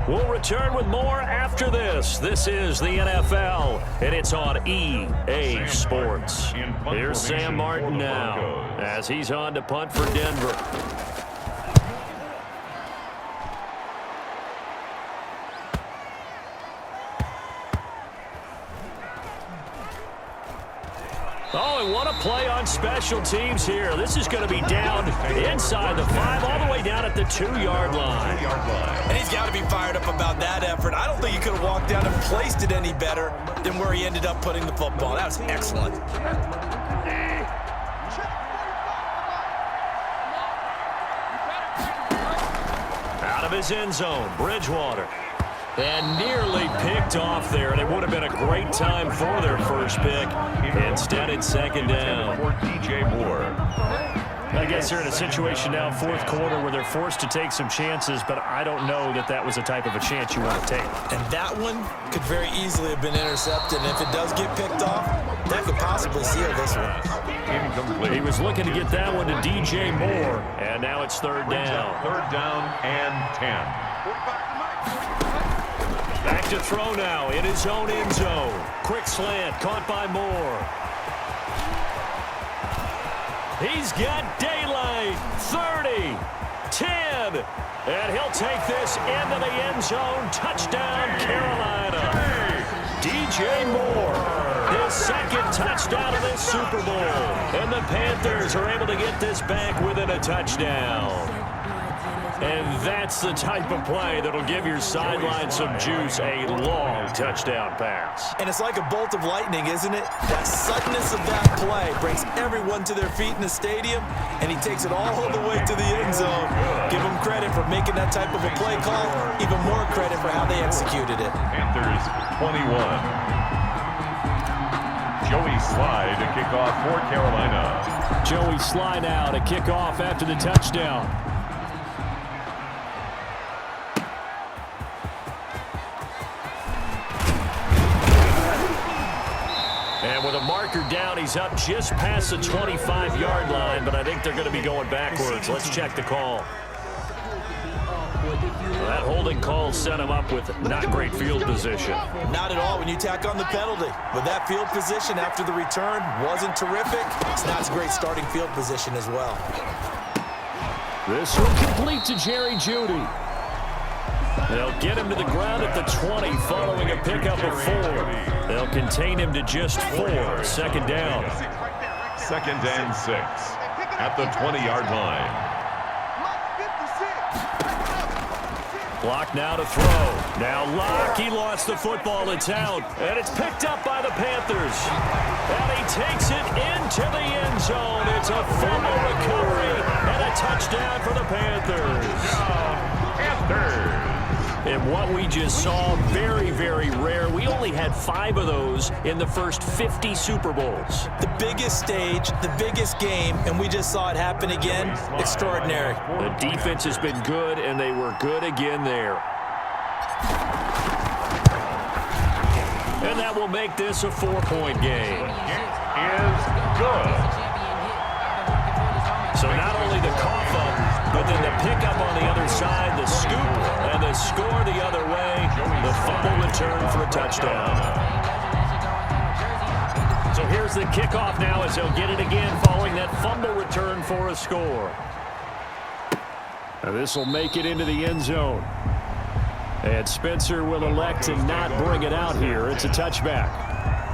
We'll return with more after this. This is the NFL, and it's on EA Sports. Here's Sam Martin now as he's on to punt for Denver. Oh, and what a play on special teams here. This is going to be down inside the 5, all the way down at the 2-yard line. And he's got to be fired up about that effort. I don't think he could have walked down and placed it any better than where he ended up putting the football. That was excellent. Out of his end zone, Bridgewater. And nearly picked off there. And it would have been a great time for their first pick. Instead, it's second down. For DJ Moore. I guess they're in a situation now, fourth quarter, where they're forced to take some chances, but I don't know that that was the type of a chance you want to take. And that one could very easily have been intercepted. And if it does get picked off, that could possibly seal this one. Incomplete. He was looking to get that one to DJ Moore, and now it's third down. Third down and 10. Back to throw now in his own end zone. Quick slant, caught by Moore. He's got daylight. 30, 10, and he'll take this into the end zone. Touchdown, Carolina. DJ Moore, his second touchdown of this Super Bowl. And the Panthers are able to get this back within a touchdown. And that's the type of play that'll give your sideline some juice, a long touchdown pass. And it's like a bolt of lightning, isn't it? That suddenness of that play brings everyone to their feet in the stadium, and he takes it all the way to the end zone. Give him credit for making that type of a play call, even more credit for how they executed it. Panthers 21. Joey Sly to kick off for Carolina. Joey Sly now to kick off after the touchdown. And with a marker down, he's up just past the 25-yard line, but I think they're going to be going backwards. Let's check the call. Well, that holding call set him up with not great field position. Not at all when you tack on the penalty. But that field position after the return wasn't terrific. It's not a great starting field position as well. This will complete to Jerry Jeudy. They'll get him to the ground at the 20 following a pickup of 4. They'll contain him to just 4. Second down. Second and 6 at the 20-yard line. Block now to throw. Now Locke, he lost the football. It's out, and it's picked up by the Panthers. And he takes it into the end zone. It's a fumble recovery and a touchdown for the Panthers. Panthers. And what we just saw, very, very rare. We only had 5 of those in the first 50 Super Bowls. The biggest stage, the biggest game, and we just saw it happen again. Extraordinary. The defense has been good, and they were good again there. And that will make this a 4-point game. It is good. So not only the cough up, but then the pickup on the other side, the scoop, and the score the other way, the fumble return for a touchdown. So here's the kickoff now as they'll get it again following that fumble return for a score. Now this will make it into the end zone. And Spencer will elect to not bring it out here. It's a touchback.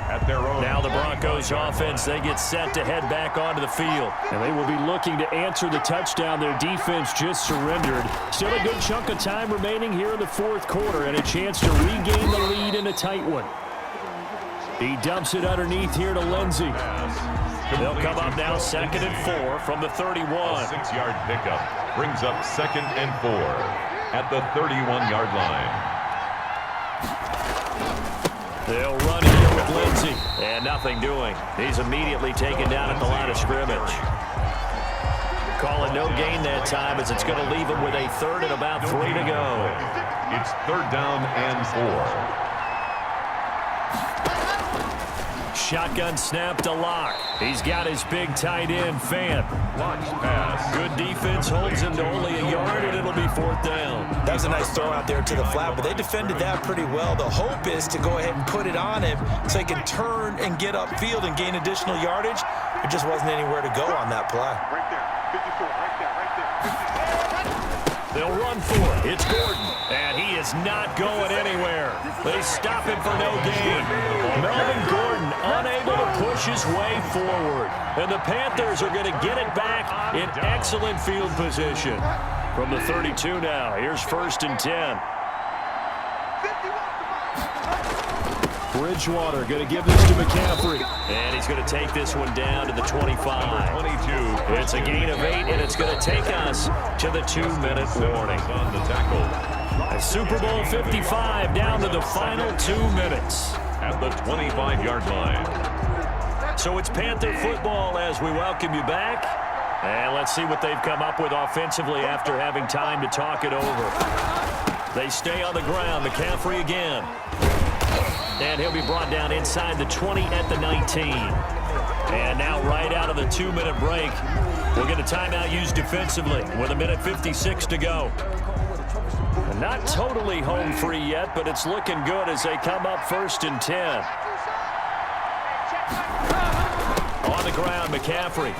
At their own. Now the Broncos offense, they get set to head back onto the field. And they will be looking to answer the touchdown. Their defense just surrendered. Still a good chunk of time remaining here in the fourth quarter and a chance to regain the lead in a tight one. He dumps it underneath here to Lindsey. They'll come up now second and 4 from the 31. A 6-yard pickup brings up second and 4 at the 31-yard line. They'll run here with Lindsey, and nothing doing. He's immediately taken down at the line of scrimmage. Calling no gain that time as it's going to leave him with a third and about 3 to go. It's third down and 4. shotgun snap to Locke. He's got his big tight end, Fant. Locke's pass. Good defense holds him to only a yard, and it'll be 4th down. That was a nice throw out there to the flat, but they defended that pretty well. The hope is to go ahead and put it on him so he can turn and get upfield and gain additional yardage. There just wasn't anywhere to go on that play. Right there, 54, right there, right there. They'll run for it. It's Gordon, and he is not going anywhere. They stop him for no gain. Melvin Gordon unable to push his way forward. And the Panthers are going to get it back in excellent field position. From the 32 now, here's 1st and 10. Bridgewater going to give this to McCaffrey. And he's going to take this one down to the 25. 22. It's a gain of 8, and it's going to take us to the 2-minute warning. On the tackle. A Super Bowl 55 down to the final 2 minutes. At the 25-yard line. So it's Panther football as we welcome you back. And let's see what they've come up with offensively after having time to talk it over. They stay on the ground. McCaffrey again. And he'll be brought down inside the 20 at the 19. And now right out of the 2-minute break, we'll get a timeout used defensively with 1:56 to go. And not totally home free yet, but it's looking good as they come up 1st and 10. On the ground, McCaffrey.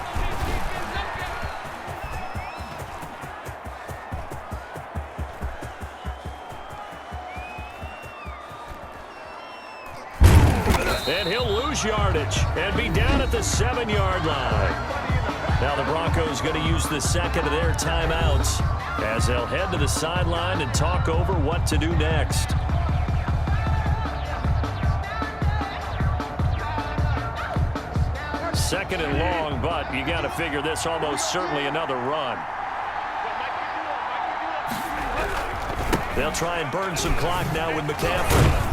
And he'll lose yardage and be down at the 7-yard line. Now the Broncos going to use the second of their timeouts as they'll head to the sideline and talk over what to do next. Second and long, but you got to figure this almost certainly another run. They'll try and burn some clock now with McCaffrey.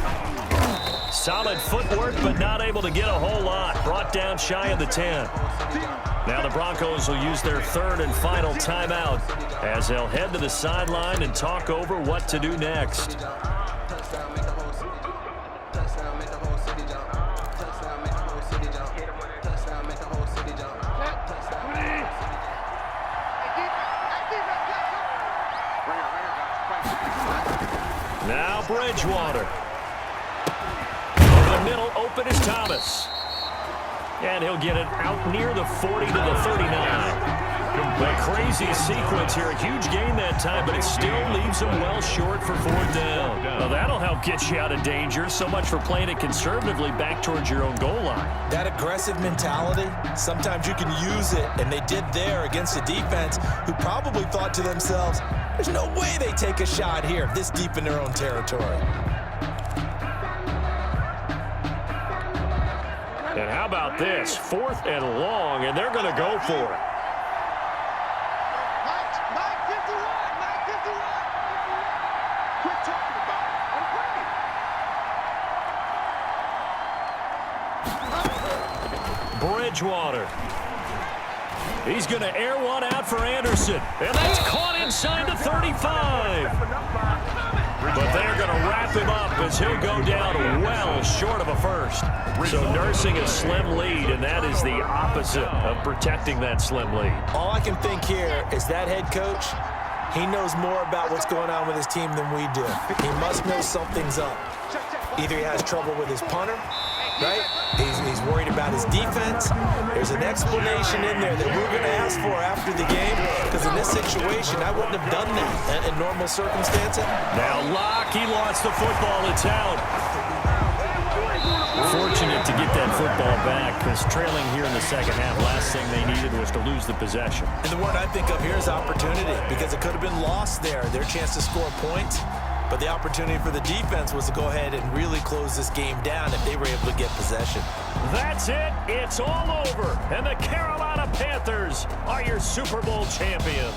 Solid footwork, but not able to get a whole lot. Brought down shy of the 10. Now the Broncos will use their 3rd and final timeout as they'll head to the sideline and talk over what to do next. Now Bridgewater. Over the middle, open is Thomas. And he'll get it out near the 40 to the 39. A crazy sequence here. A huge gain that time, but it still leaves him well short for 4th down. Well, that'll help get you out of danger. So much for playing it conservatively back towards your own goal line. That aggressive mentality, sometimes you can use it, and they did there against a defense who probably thought to themselves, there's no way they take a shot here this deep in their own territory. And how about this? 4th and long, and they're going to go for it. Bridgewater. He's going to air one out for Anderson. And that's caught inside the 35. But they're going to wrap him up as he'll go down well short of a first. So nursing a slim lead, and that is the opposite of protecting that slim lead. All I can think here is that head coach, he knows more about what's going on with his team than we do. He must know something's up. Either he has trouble with his punter, right? He's worried about his defense. There's an explanation in there that we're going to ask for after the game, because in this situation, I wouldn't have done that in normal circumstances. Now Locke, he lost the football. It's out. Fortunate to get that football back, because trailing here in the second half, last thing they needed was to lose the possession. And the word I think of here is opportunity, because it could have been lost there, their chance to score points. But the opportunity for the defense was to go ahead and really close this game down if they were able to get possession. That's it. It's all over. And the Carolina Panthers are your Super Bowl champions.